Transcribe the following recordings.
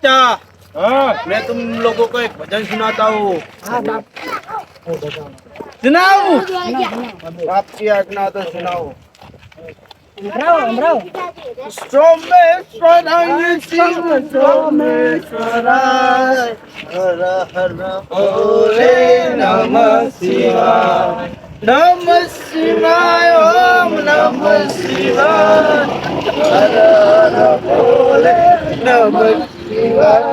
बच्चा। मैं तुम लोगों को एक भजन सुनाता हूँ। सुनाओ। आपकी आज्ञा तो सुनाओ। सोमेश्वराय शिव सोमेश्वराय हर हर भोले नमः शिवाय नमः शिवाय ओम नमः शिवाय हर हर भोले नमः शिवाय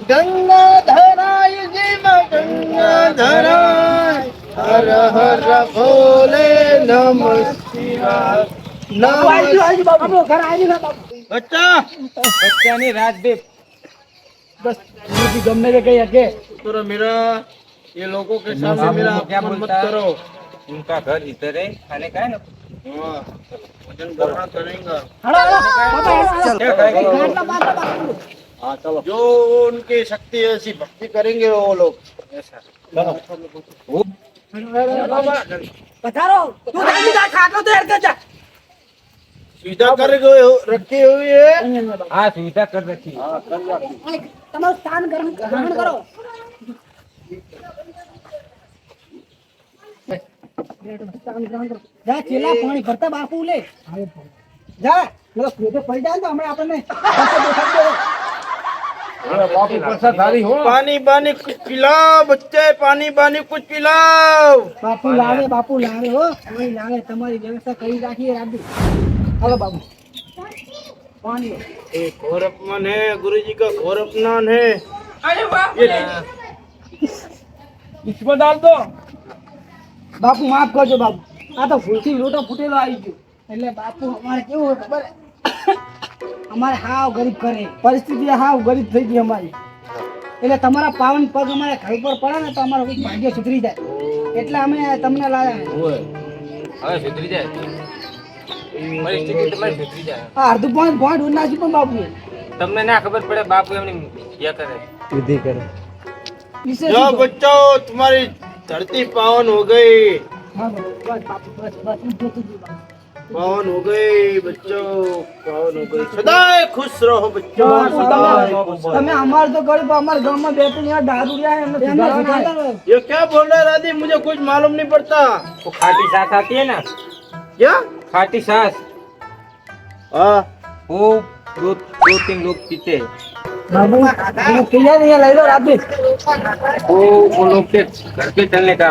गंगाधराय शिव गंगाधराय हर हर भोले नमः शिवाय बच्चा बच्चा नहीं रात दे बस गमने के कहीं आके तो मेरा ये लोगों के सामने मेरा क्या मत करो। उनका घर इधर है, खाने का है ना। भजन करना करेंगे। हाँ चलो जो उनकी शक्ति है ऐसी भक्ति करेंगे वो लोग ऐसा। पधारो तू जल्दी जा खाटो तो यार जा सीधा कर रखी हुई है। हाँ सुविधा कर रखी है। તમારું સ્થાન ગ્રહણ કરો જા ચેલા પાણી ભરતા બાપુ લે જા પેલો ક્રોધે પડી જાય તો હમણાં આપણને बापू प्रसाद थाली हो। पानी बानी कुछ पिलाओ बच्चे पानी बानी कुछ पिलाओ। બાપુ લાવે હો કોઈ લાવે તમારી વ્યવસ્થા કરી રાખીએ રાબી હાલો બાબુ પાણી લો एक घोर अपमान है गुरु जी का घोर अपमान है। अरे बाप इसमें डाल दो। બાપુ માફ કરજો બાપુ આ તો ભૂલથી લોટો ફૂટેલો આવી ગયો એટલે બાપુ અમારે કેવું હોય ખબર હે? અમારે હાવ ગરીબ કરે પરિસ્થિતિ હાવ ગરીબ થઈ ગઈ અમારી એટલે તમારા પાવન પગ અમારે ઘર પર પડે ને તો અમારું કંઈક ભાગ્ય સુધરી જાય એટલે અમે તમને લાવ્યા હવે સુધરી જાય પરિસ્થિતિ તમારી સુધરી જાય। આ અડધું પોઈન્ટ ઉન્નાસી પણ બાપુ તમને ના ખબર પડે બાપુ એમની क्या करे विधि करे। વિશે जो बच्चों तुम्हारी धरती पावन हो गई હા બસ બાપુ બસ હું જોતું જ બાપુ पावन हो गई बच्चों पावन हो गई सदाए खुश रहो बच्चों सदाए खुश रहो। તમે અમાર તો ગરીબ અમાર ગામમાં બે ત્રણ યાર દારૂડિયા એમને સુધારવાના ये क्या बोल रहा है राधी मुझे कुछ मालूम नहीं पड़ता। वो खाटी सास आती है ना, क्या खाटी सास हाँ वो दो तीन लोग पीते हैं। બાબુ તમે પીયા નહીં લઈ લો રાતે वो लोग के घर के चलने का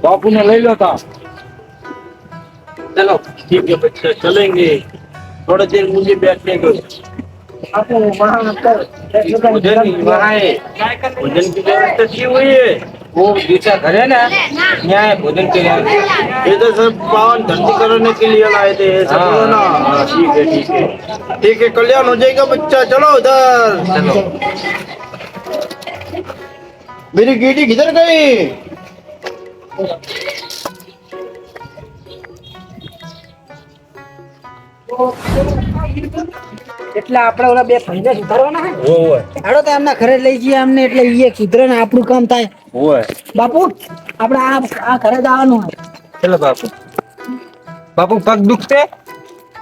बापू ने ले लो था। चलो ठीक है बच्चे चलेंगे थोड़ा देर मुझे बैठने दो। આપો મહાન કર भोजन वहाँ है, भोजन की व्यवस्था की हुई है। वो दूसरा घर है ना, यहाँ है भोजन के लिए। ये तो सब पावन धरती करने के लिए लाए थे सब हाँ। बोलो ना। हाँ, ठीक है ठीक है कल्याण हो जाएगा बच्चा चलो उधर चलो मेरी गीटी किधर गई। એટલે આપણે ઓલા બે ભાઈને સુધારવાના હે वो હાડો તો એમના ઘરે લઈ જઈએ અમને એટલે ઈ સુધરે ને આપણું કામ થાય है। બાપુ આપણે આ ઘરે જવાનું હે चलो बापू बापू पग दुखते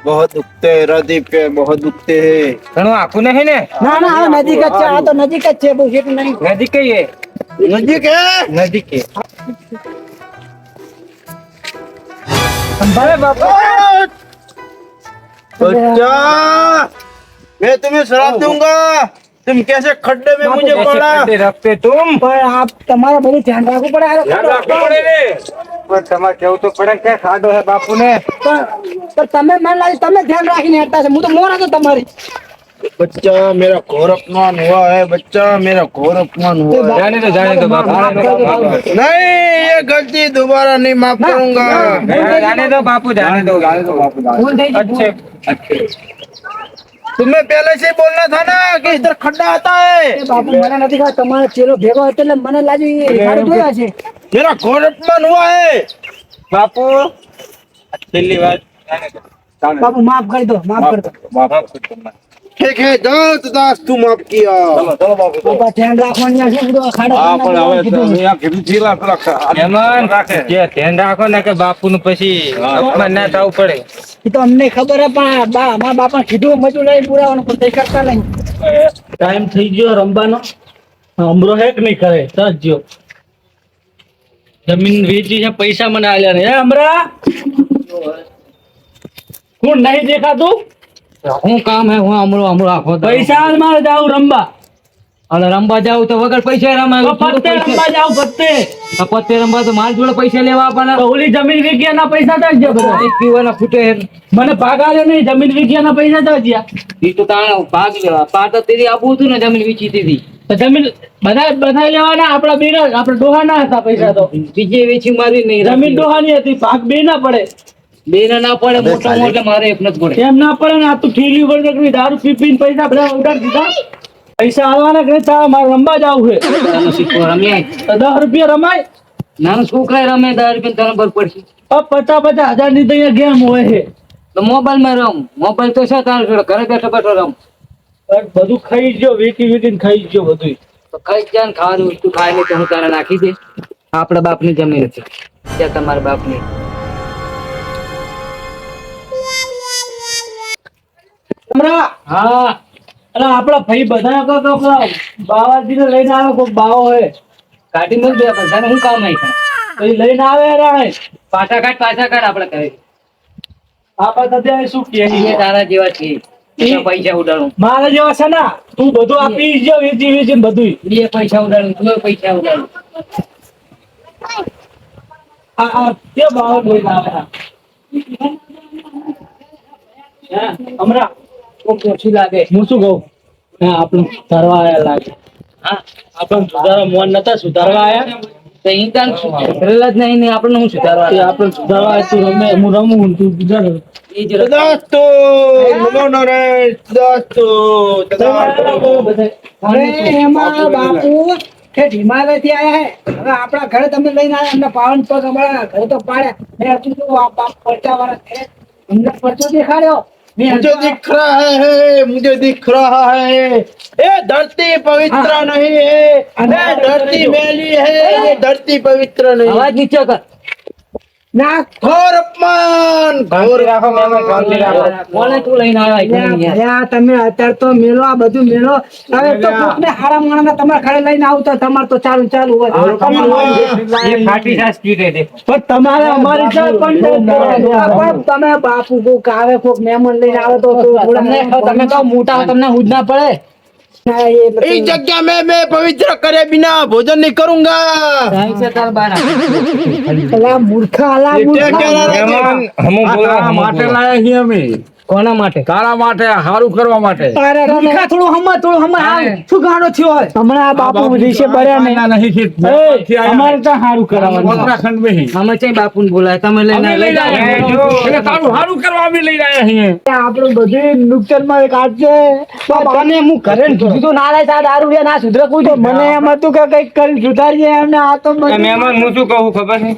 बहुत दुखते हैं रादीप के बहुत दुखते हैं। घणो आखू नहीं ने ના ના આ નજીક જ છે આ તો નજીક જ છે બહુ જેટલું નહીં नजीक ही है, नजीक है नजीक है। સંભાળે બાપુ बच्चा मैं तुम्हें श्राप दूंगा तुम कैसे खड्डे में मुझे कैसे पड़ा। खड्डे रखते तुम પણ આ તમારે બધું ધ્યાન રાખવું પડે આ ध्यान रखना पड़े रे। पर તમારે કેવું તો પડે કે ખાડો હે બાપુ ने પણ તમે મને લાગે તમે ધ્યાન રાખીને હેઠતા છે હું તો મોર હતો તમારી बच्चा मेरा घोर अपमान हुआ है बच्चा मेरा घोर अपमान हुआ है। जाने दो बापू, नहीं ये गलती दोबारा नहीं माफ करूंगा। जाने दो बापू, जाने दो बापू। ભૂલ થઈ ગઈ अच्छे अच्छे तुम्हें पहले से ही बोलना था ना कि इधर खड्डा आता है। એ બાપુ મને નથી ખબર તમારો ચેલો ભેગો હતો એટલે મને લાગ્યું એ ગાડી જોયા છે मेरा घोर अपमान हुआ है। बापू छेल्ली बात जाने दो। બાપુ માફ કરી દો માફ કરી દો ठीक है जाओ तदास तू माफ किया। चलो बाबू બાપા ધ્યાન રાખવાનું છે બધું ખાડો એમાં જે ધ્યાન રાખો ને કે બાપુ નું પછી અપમાન ના થવું પડે। એ તો અમને ખબર હે પણ મારા બાપા કીધું મજૂર લઈને પુરાવાનું પણ તે કરતા નહીં ટાઈમ થઈ ગયો રમવાનો. હમરો હેક નહીં કરે સમજો. જમીન વેચી છે, પૈસા મને આલ્યા ને. હે હમરા કોણ નહીં દેખાતું? શું કામ હે? હું હમણાં આખો દાડો. પૈસા આલ, મારે જાવ રમવા. અને રમવા જાવ તો વગર પૈસા રમાય. તો પત્તે રમવા જાવ, પત્તે. પત્તે રમવા તો મારી જોડે પૈસા લેવા આપવાના. તો ઓલી જમીન વિગ્યાના પૈસા તો જ બધા. એક પીવાના ખૂટે હે. મને ભાગાડે નહીં, જમીન વિગ્યાના પૈસા તો જ્યાં. ઈ તો તાણે ભાગ લેવા પાટ તેરી આપવું હતું ને જમીન વેચી દીધી. તો જમીન બધા લેવાના. આપણા બે આપણે ડોહાના હતા પૈસા તો. બીજે વેચી મારી નહીં. જમીન ડોહાની હતી, ભાગ બે ના પડે. બે ના પડે, મોટા મોટા મારે એક નથી પડે. એમ ના પડે ને. આ તું ઠીલી વગર દારૂ પી પીને પૈસા બધા ઉડાડી દીધા. પૈસા આવવાના કે તારે મારે રમવા જવું છે. નાનો સિક્કો રમ્યા. તો 10 રૂપિયા રમાય. નાનો છોકરા રમે 10 રૂપિયા તને બર પડશે. 50,000 ની તો અહીંયા ગેમ હોય છે. તો મોબાઈલ માં રમ. મોબાઈલ તો છે તારે જોડે. ઘરે બેઠો બેઠો રમ. બધું ખાઈ જ ગયો, વેચીને ખાઈ જ ગયો બધું. તો ખાઈ જાય ને ખાવાની વસ્તુ ખાય નહીં તો હું તારે નાખી દે. આપણા બાપની જમીન છે ત્યાં તમારા બાપની. હમણાં હા, અરે આપડા ભાઈ બધા કહો તો બાવાજી ને લઈને આવે. કોઈ બાવો હોય કાઢી મત દે બધાને હું કામ આવી થાય. પછી લઈને આવે. પાછા કાઢ આપણે કરે. આપડા અત્યારે શું એ કે તારા જેવા છે. એના પૈસા ઉડાડું. મારા જેવા છે ને. તું બધું આપી જ વેચી બધું. બે પૈસા ઉડાડું. તું પૈસા ઉડાડું. કે બાવો લઈને આવે. હમણાં ઓછી લાગે. હું શું કહું? આપણને સુધારવા આયા લાગે. હા આપણને સુધારવા મોન નતા સુધારવા આયા. તો ઈંટાન સુધરેલા જ નહીં ને આપણને હું સુધારવા. આપણને સુધારવા આયા. તું રમે, હું રમું, તું સુધાર. એ જ દોસ્તો નમો નરેશ દોસ્તો. અરે એમાં બાપુ કે હિમાલયથી આયા હે. હવે આપણા ઘરે તમે લઈને આવ્યા. અમને પાવન પગ અમારા ઘરે તો પાડ્યા. મેં હજુ તો આ બાપ પરચા વાળા છે. અમને પરચો દેખાડ્યો. मुझे दिख रहा है, मुझे दिख रहा है. ये धरती पवित्र नहीं है. ये धरती मैली है. ये धरती पवित्र नहीं. અવાજ નીચે કર. ના घोर अपमान, घोर કોને તું લઈને આવ્યા ભયા તમે અત્યારે તો મેલો આ બધું મેલો. હવે તો કોકને હારા માણસને તમારા ઘરે લઈને આવું તો તમારે તો ચાલુ હોય. એ ફાટી સાસ પીટે દે. પણ તમારે અમારી ચાલ પણ પણ તમે બાપુ કોક આવે કોક મહેમાન લઈને આવે તો તમે તો મોટા હો, તમને હુજ ના પડે. इस जगह में मैं पवित्र करे बिना भोजन नहीं करूंगा. અલા મૂર્ખા અલા મૂર્ખા માટે લાયા છીએ અમે. કોના માટે? તારા માટે, હારું કરવા માટે. તારે મૂર્ખા થોડું હમણાં હાલ શું ગાડો થયો હોય હમણાં આ બાપુ વિશે બર્યા નહીં. અમારે તો હારું કરાવવાનું. ઉત્તરાખંડ में ही. અમે ચઈ બાપુને બોલાય તમે લઈને લઈ જાઓ. એટલે તારું હારું કરવા અમે લઈ રહ્યા છીએ. આપણું બધું નુકસાન માં કાઢશે. તને હું ઘરે કીધું તો ના લે દારૂ લે ના સુધરે કોઈ તો મને એમ હતું કે કઈક કરી સુધારીએ એમને આ તો મહેમાન હું શું કહું ખબર છે?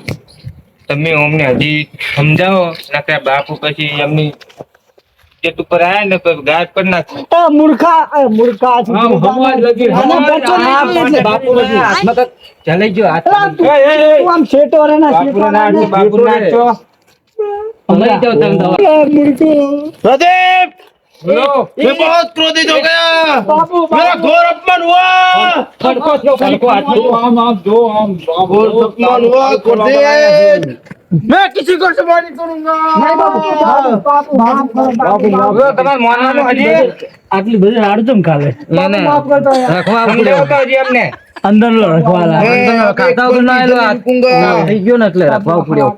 તમે અમને હજી સમજાવો નકર બાપુ પછી એમની જેટ ઉપર આયા ને તો ગાયબ કરી નાખે. મૂર્ખા મૂર્ખા હમજ લગી. બાપુ હાથમાં તો ચલાઈ ગયો હાથ. આમ શેટો રે ના બાપુને નાખજો, બાપુને નાખજો. લઈ જાઓ તમે દવા. प्रदीप, બોલો. मैं बहुत क्रोधित हो गया. मेरा घोर अपमान हुआ. ખડકો થયો, ખડકો હાથમાં. घोर अपमान हुआ क्रोधित. मैं किसी को क्षमा नहीं करूंगा. બોલો, તમારે માનવાનું હજી આટલી બધી આડતમ કાલે ના, ના. રખવા સમજાવો તો હજી અમને. અંદર રખવાલા કાકા વગર ના આયેલો હાથ. થઈ ગયો ને એટલે રખવા પડ્યો.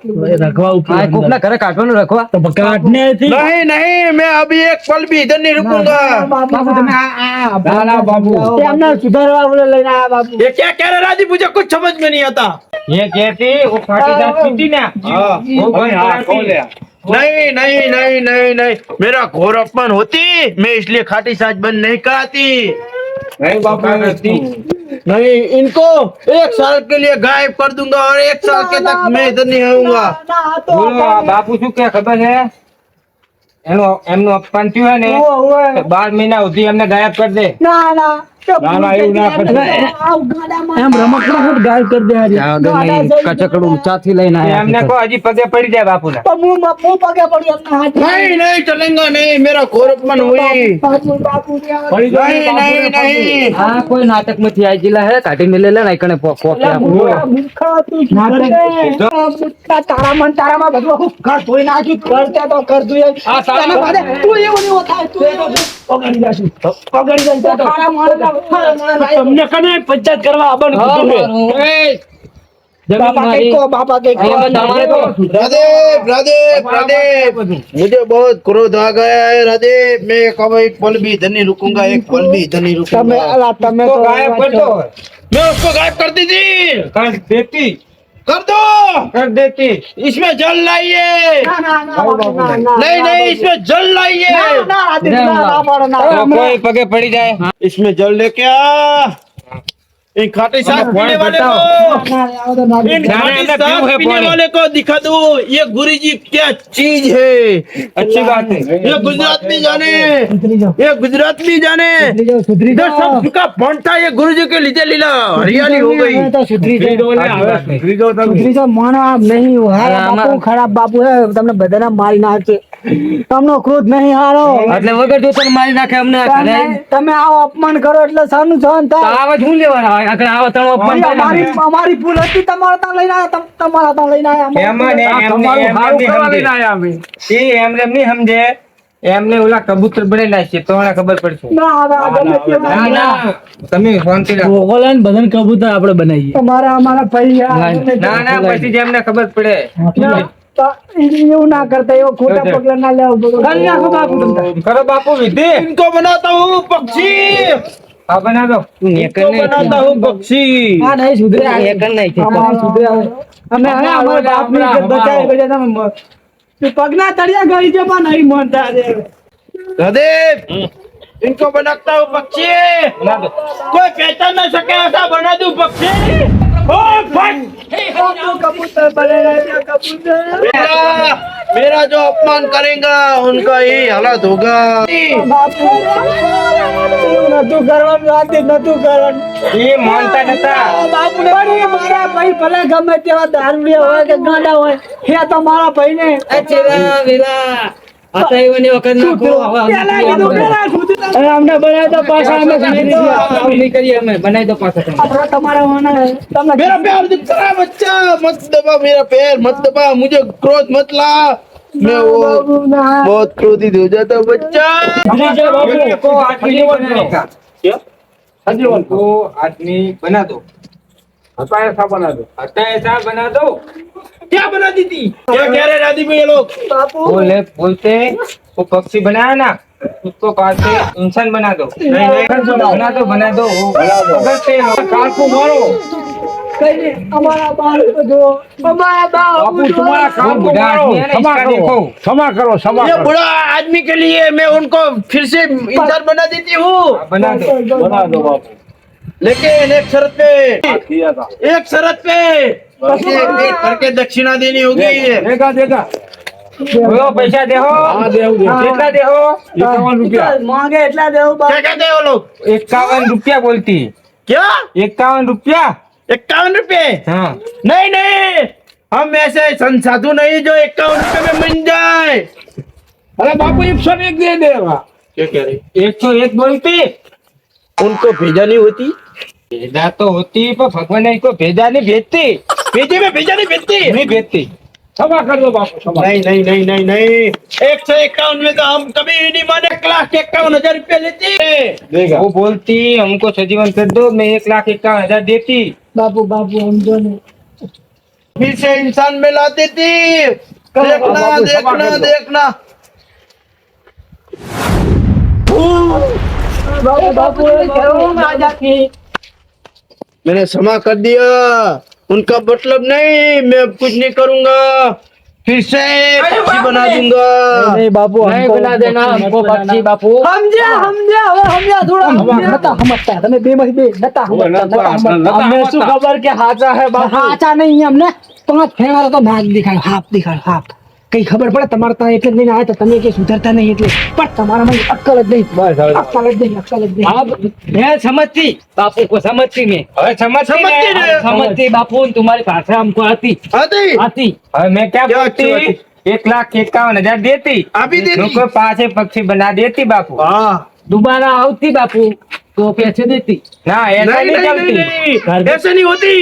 રખવા આ કોકના ઘરે કાઢવાનું રખવા. तो काटने थी. नहीं नहीं, मैं अभी एक पल भी इधर नहीं रुकूंगा. બાપુ તમે ना बाबू, એમને સુધારવા બોલે લઈને આયા બાપુ. ये क्या कह रहे राजी? मुझे कुछ समझ में नहीं आता. ये कहती वो फाटी सास पीती ना वो भाई, हाँ, बंद कौन कराती. नहीं नहीं नहीं नहीं नहीं, मेरा घोर अपमान होती, मैं इसलिए खाटी साज बंद नहीं कराती. नहीं बापू करती. नहीं, इनको 1 साल के लिए गायब कर दूंगा और 1 साल के तक मैं इधर नहीं आऊंगा. ના તો બોલો આ બાપુ શું કે ખબર છે? એમનું અપમાન થયું હોય ને તો 12 મહિના સુધી એમને ગાયબ કરી દે. ના ના ના, ના, એવું ના કરશો. એમ રમકડા હું ગાય કરી દે હારી. કચકડું ઊંચાથી લઈને એમને કહો હજી પગે પડી જાય બાપુના. તો હું પગે પડી એમના હાથ. नहीं नहीं चलेगा नहीं मेरा गोरखमन हुई બાપુ બાપુ પડી જાય, नहीं नहीं नहीं હા કોઈ નાટક માંથી આવી ગયેલા હે કાઢી મેલે લે ને કણે કોપી આપું મૂર્ખા તું શું કરે? મૂર્ખા તારામાં બધું હું ઘર ધોઈ નાખ્યું. કરતે તો કર તું એ. તને બાદે તું એવું નહીં થાય. તું એવું પગડી જાશું. પગડી જાય તો તારા માણસ તમને કને પંચાયત કરવા આવવાનું કીધું મેં. બાપા કઈ કો બાપા કઈ કો. राधेव राधेव राधेव मुझे बहुत क्रोध आ गया है राधेव मैं कब एक पल भी इधर नहीं रुकूंगा एक पल भी इधर नहीं તમે रुकूंगा અલા તમે તો તો ગાયબ કરતો હોય. मैं उसको गायब कर दी थी કર દેતી कर दो કર દેતી. इसमें जल लाइए ના ના ના બાપુ, ના ના नहीं नहीं इसमें जल लाइए ના ના આદિ, ના ના પાડો, ના. તો કોઈ પગે પડી જાય. इसमें जल लेके आ इन खाटी साथ पीने वाले को ના, આવો તો ના. इन ना, खाटी ना, पीऊ है साथ पीने पानी। वाले को दिखा दो ये गुरु जी क्या चीज है अच्छी बात है. ये गुजरात में जाने સુધરી જાઓ, ये गुजरात में जाने સુધરી જાઓ, સુધરી इधर જાઓ. सब झुका पड़ता ये गुरु जी के લીધે લીલા हरियाली हो गई હવે તો સુધરી જાઓ. ફ્રી દો લે, હવે ફ્રી દો તમે. સુધરી જાઓ, માનો આ નહીં હારા આમાં- બાપુ, ખરાબ બાપુ હે, તમને બધાને મારી નાખશે. તમનો ક્રોધ નહીં હારો. એટલે વગર જોતર મારી નાખે અમને આ ઘરે. તમે આવો અપમાન કરો એટલે સાનું સહન તો થાય. આવા જ હું લેવાના આગળ આવો તણો અપમાન કરે અમારી ને. અમારી ભૂલ હતી, તમારા ત્યાં લઈને આવ્યા, તમારા ત્યાં લઈને આવ્યા. એમાં ને આ એમને તમારું એમને સારું નહીં કરવા સમજે. લઈને આયા અમે. એ એમને નહીં સમજે. એમને ઓલા કબૂતર બની નાખશે તો એને ખબર પડશે. ના, હવે આ ગમે તે ના વાત. ના તમે શાંતિ રાખો. ઓગોલાને બધાને કબૂતર આપણે બનાવીએ. તમારા અમારા ભાઈ આ ના, ગમે તે. ના ના પછી જ એમને ખબર પડે. ના, તો એવું ના કરતા, એવો ખોટા જોજે. પગલા ના લેવા પડે. કરી નાખો બાપુ તમે. કરો બાપુ વિધિ. इनको बनाता हूँ पक्षी હા બના દો. इनको बनाता हूँ पक्षी આ નહીં સુધરે. એક જ નહીં થતું. અમારા સુધરે આવે. અમે હવે અમારા બાપની ઇજ્જત બચાવી પછી તમે તું પગના તળિયા ગઈ છે પણ નહીં માનતા રે. राधेव इनको बनाता हूँ पक्षी બના દો. कोई पहचान न सके ऐसा बना दूं पक्षी ओ फट કબૂતર બને રહ્યા છે, કબૂતર. मेरा जो अपमान करेगा उनका यही हालत होगा બાપુ એવું નતું કરવાનું, રાતે નતું કરવાનું. એ માનતા નતા. બાપુ પણ એ મારા ભાઈ ભલે ગમે તેવા દારૂડિયા હોય કે ગાંડા હોય, એ તો મારા ભાઈને પેલા કીધું, પેલા સુધી તો- અમને બનાવી દો પાછા, અમે બનાવી દો. નહીં કરીએ અમે બનાવી દો પાછા તમે. આપણે તમારા હોના તમને मेरा प्यार दिख रहा है बच्चा मत दबा मेरा पैर मत दबा मुझे क्रोध मत ला मैं वो બાપુ ના. बहुत क्रोधित हो जाता हूं, बच्चा को आदमी बनाने का. को आदमी बना दो. હતા ऐसा बना दो. अच्छा ऐसा बना दो. क्या बना दी थी क्या कह रहे दादी भाई ये लोग બાપુ बोले बोलते वो पक्षी बनाया ना उसको काट के इंसान बना दो. नहीं बना दो वो अगर से કાકુ મારો. કઈ નહીં, અમારા બાળકો જો, અમારા બાપુ બાળકો જો. તમારા કાકુ बुढ़ा મારો. आदमी है ना, क्षमा इसका કરો. देखो. क्षमा કરો, क्षमा ये કરો. बुढ़ा आदमी के लिए मैं उनको फिर से इंसान बना देती हूँ बना दो. બના દો બાપુ. लेकिन एक शर्त पे કિયા था. एक शर्त पे मुझे एक करके दक्षिणा देनी होगी દેગા દેગા. बोलो पैसा दे हो. હા દેવું દે. कितना दे हो. 51 રૂપિયા. માંગે એટલા દેવું क्या બાપુ. कहते हैं वो लोग 51 रुपया बोलती. क्या 51 रुपया. 51 रुपए हाँ नहीं नहीं हम ऐसे संसाधु नहीं जो 51 रुपए में मिल जाए અરે બાપુ 101 દે દેવા. क्या कह रहे 101 बोलती. उनको भेजा नहीं होती भेजा तो होती पर भगवान ने इसको भेजा नहीं भेजती. भेजे में भेजा नहीं भेजती नहीं भेजती. क्षमा कर दो बापू, क्षमा. नहीं नहीं नहीं नहीं नहीं 151 में तो हम कभी नहीं माने 1,51,000 रुपए लेती દેગા. वो बोलती हमको सजीवन कर दो मैं 1,51,000 देती. બાપુ બાપુ સમજો ને. फिर से इंसान में ला देती देखना बाबू, क्षमा देखना कर दो. देखना બાપુ બાપુ એ કેવું રાજા की मैंने क्षमा कर दिया उनका मतलब नहीं मैं अब कुछ नहीं करूंगा फिर से पक्षी बना दूंगा नहीं बापू नहीं बना देना हमको पक्षी बापू. સમજ્યા સમજ્યા હવે સમજ્યા થોડા નતા સમજતા તમે બે માંથી બે નતા સમજતા અમને શું ખબર કે હાચા હે બાપુ હાચા નહીં અમને પાંચ ફેરા તો નાક દેખાય હાફ દેખાય હાફ કઈ ખબર પડે તમારે ત્યાં એટલે જ લઈને આવ્યા હતા તમે કે સુધરતા નહીં એટલે પણ તમારામાં અક્કલ જ નહીં બસ હવે. અક્કલ જ નહીં અક્કલ જ નહીં हाँ, मैं समझती बापू को समझती मैं હવે समझती समझती नहीं? नहीं। समझती बापू तुम्हारी भाषा हमको आती आती आती હવે मैं क्या क्या बोलती अच्छी 1,51,000 देती अभी देती? तुमको पांच पक्षी बना देती बापू हाँ दोबारा आवती बापू तो पैसे देती ना ऐसा नहीं नहीं नहीं नहीं चलती नहीं ऐसा नहीं होती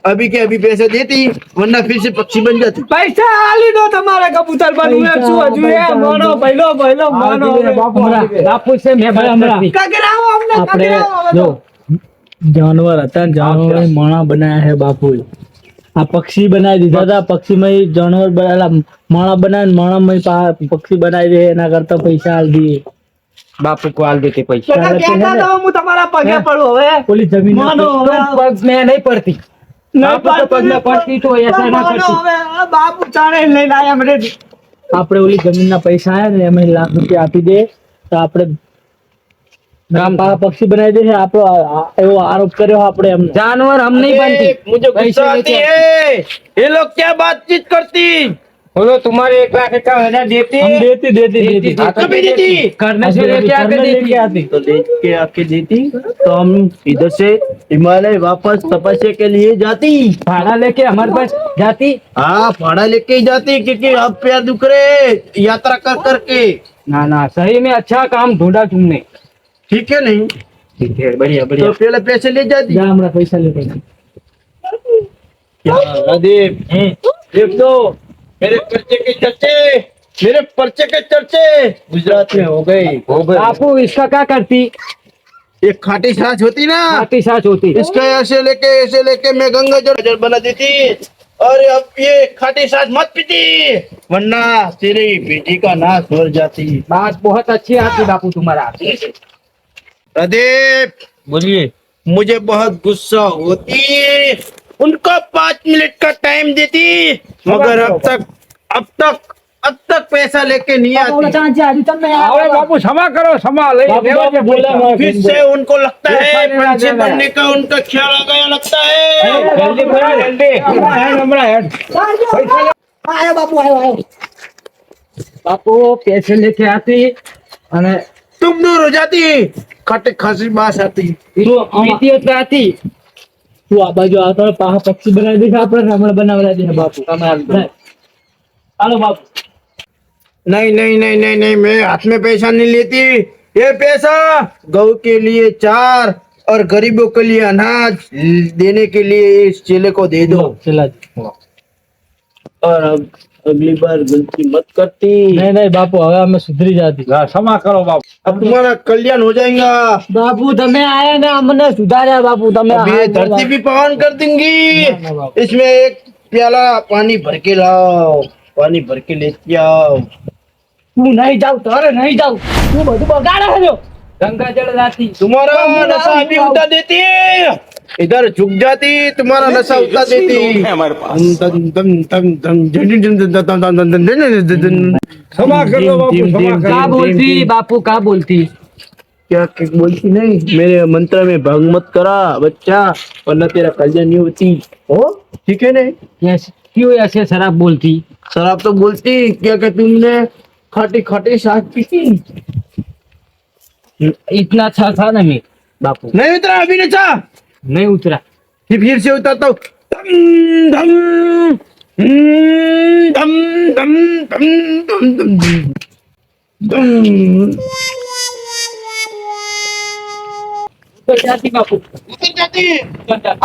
अभी के अभी पैसे देती वरना फिर से पक्षी बन जाती પૈસા આલી દો તમારે કબૂતર બનવું એમ શું હજુ એ મોનો પહેલો પહેલો મોનો हमारा बापू से मैं बड़ा मरती કગરાવો અમને આપણે કગરાવો હવે જો તો. જાનવર હતા જાનવર માણા બનાયા છે બાપુએ આ પક્ષી બનાવી દીધા હતા પક્ષીમાં જાનવર બનાવેલા માણા બનાવે માણામાં પક્ષી બનાવી દે એના કરતા પૈસા આલ દઈએ बापू को आल देते पैसे કાકા કહેતા તો હું તમારા પગે પડું હવે ઓલી જમીન મોનો હવે तुम पग में नहीं पड़ती आप तो पग में पड़ती तो ऐसा ना મોનો करती હવે આ બાપુ ચાણે લઈને આયા મને આપણે ઓલી જમીનના પૈસા આયા ને એમાં લાખ રૂપિયા આપી દે તો આપણે પક્ષી બનાવી દે છે આપણો એવો આરોપ કર્યો આપણે એમને जानवर हम नहीं बनती मुझे पैसे गुस्सा आती लेके है ये लोग क्या बातचीत करती बोलो तुम्हारे 1,51,000 देती हम देती देती देती, देती देती। कभी देती करने से लेके आके देती आती तो देख के आके देती तो हम इधर से हिमालय वापस तपस्या के लिए जाती। भाड़ा लेके हमारे पास जाती हाँ भाड़ा लेके ही जाती क्योंकि अब पैर दुख रहे यात्रा कर करके। ना ना सही में अच्छा काम ढूंढा तुमने ठीक है नहीं ठीक है बढ़िया तो बढ़िया पहले पैसे ले जाती। જા હમણાં પૈસા લેતા આવીએ. राधेव देख दो मेरे पर्चे के चर्चे गुजरात में हो गए। बापू इसका क्या करती एक खाटी छाछ होती ना खाटी साथ होती इसका ऐसे लेके मैं गंगा जल बना देती और अब ये खाटी छाछ मत पीती वरना तेरी बेटी का नाश हो जाती। बात बहुत अच्छी आती बापू तुम्हारा राधेव बोलिए मुझे बहुत गुस्सा होती उनको 5 मिनट का टाइम देती मगर अब तक पैसा लेके नहीं ઓલા आती। ચાંચી આજુ તમને હવે બાપુ क्षमा करो क्षमा લઈ બાપુ, લેવા બાપુ, દે બોલા પૈસા. મારા फिर से उनको लगता ये है सारे पंछी राजा बनने का उनका ख्याल आ गया लगता है। જલ્દી બોલો જલ્દી હમણાં હેડ આયો બાપુ આયો આયો बापू पैसे लेके आती અને तुम दूर हो जाती खट खासी बास आती। पीती होते आती તું આ બાજુ આવતો હોય, પાછા પક્ષી બનાવી દે આપણે હમણાં બનાવેલા દે બાપુ હાલો બાપુ नहीं नहीं नहीं नहीं नहीं मैं हाथ में पैसा नहीं लेती। ये पैसा गौ के लिए चार और गरीबों के लिए अनाज देने के लिए इस चेले को दे दो ચલા और अब अगली बार गलती मत करती। નહીં નહીં બાપુ હવે અમે સુધરી જાતી क्षमा करो बापू अब तुम्हारा कल्याण हो जाएगा। બાપુ તમે આયા ને અમને સુધાર્યા બાપુ તમે अब ये धरती भी पावन कर दूंगी। इसमें एक प्याला पानी भर के लाओ पानी भर के लेते आओ। હું નહીં જાઉં તારે નહીં જાઉં તું બધું બગાડે છે જો गंगा जल लाती तुम्हारा नशा अभी उठा देती इधर झुक जाती तुम्हारा नशा उठा देती। क्षमा कर दो बापू क्षमा कर क्या दो. बोलती बापू क्या बोलती क्या बोलती नहीं मेरे मंत्र में भंग मत करा बच्चा वरना तेरा कल्याण नहीं होती हो। ठीक है नहीं ऐसे- क्यों ऐसे शराब बोलती शराब तो बोलती क्या कि तुमने खाटी खाटी साथ पीती। इतना अच्छा था ना मैं बापू नहीं उतरा अभी नहीं था नहीं उतरा फिर से उतरता हूँ धम धम धम धम धम धम धम तो जाती बापू उतर जाती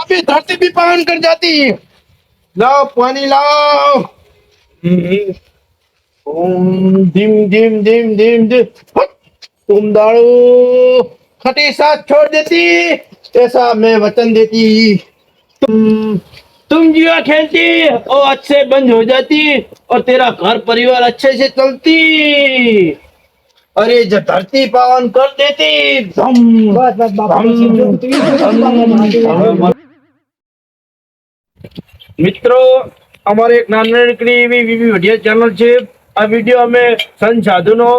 अभी धरती भी पावन कर जाती। लाओ पानी लाओ ओम धीम धीम धीम धीम धीम हट, तुम दाड़ू खटी साथ छोड़ देती ऐसा मैं वचन देती। तुम जुआ खेलती और अच्छे बंद हो जाती और तेरा घर परिवार अच्छे से चलती। अरे जो धरती पावन कर देती धम બસ બસ બાપુ મિત્રો અમારે એક નાનકડી એવી વિડીયો ચેનલ છે। આ વિડીયો અમે સંત સાધુનો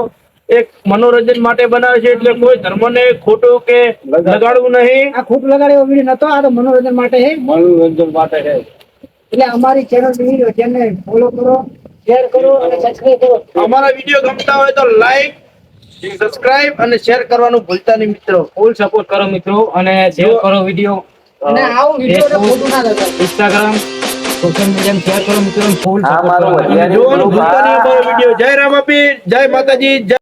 એક મનોરંજન માટે બનાવે છે એટલે કોઈ ધર્મને ખોટું કે લગાડવું નહીં। આ ખોટ લગાડે એવો વિડીયો નતો આ તો મનોરંજન માટે છે મનોરંજન માટે છે। એટલે અમારી ચેનલ વિડીયો ચેનલ ફોલો કરો શેર કરો અને સબસ્ક્રાઇબ કરો. અમારા વિડીયો ગમતા હોય તો લાઈક, સબસ્ક્રાઇબ અને શેર કરવાનું ભૂલતા નહીં મિત્રો. ફૂલ સપોર્ટ કરો મિત્રો અને શેર કરો વિડીયો અને આવું વિડીયો ખોટું ના લગાડો. ઇન્સ્ટાગ્રામ સોશિયલ મીડિયા શેર કરો મિત્રો ફૂલ આ સપોર્ટ મારો કરો વઢિયારી જોવાનું ગ્રુપ, ભૂલતા નહીં અમારો વિડીયો. જય રામાપીર, જય માતાજી, જય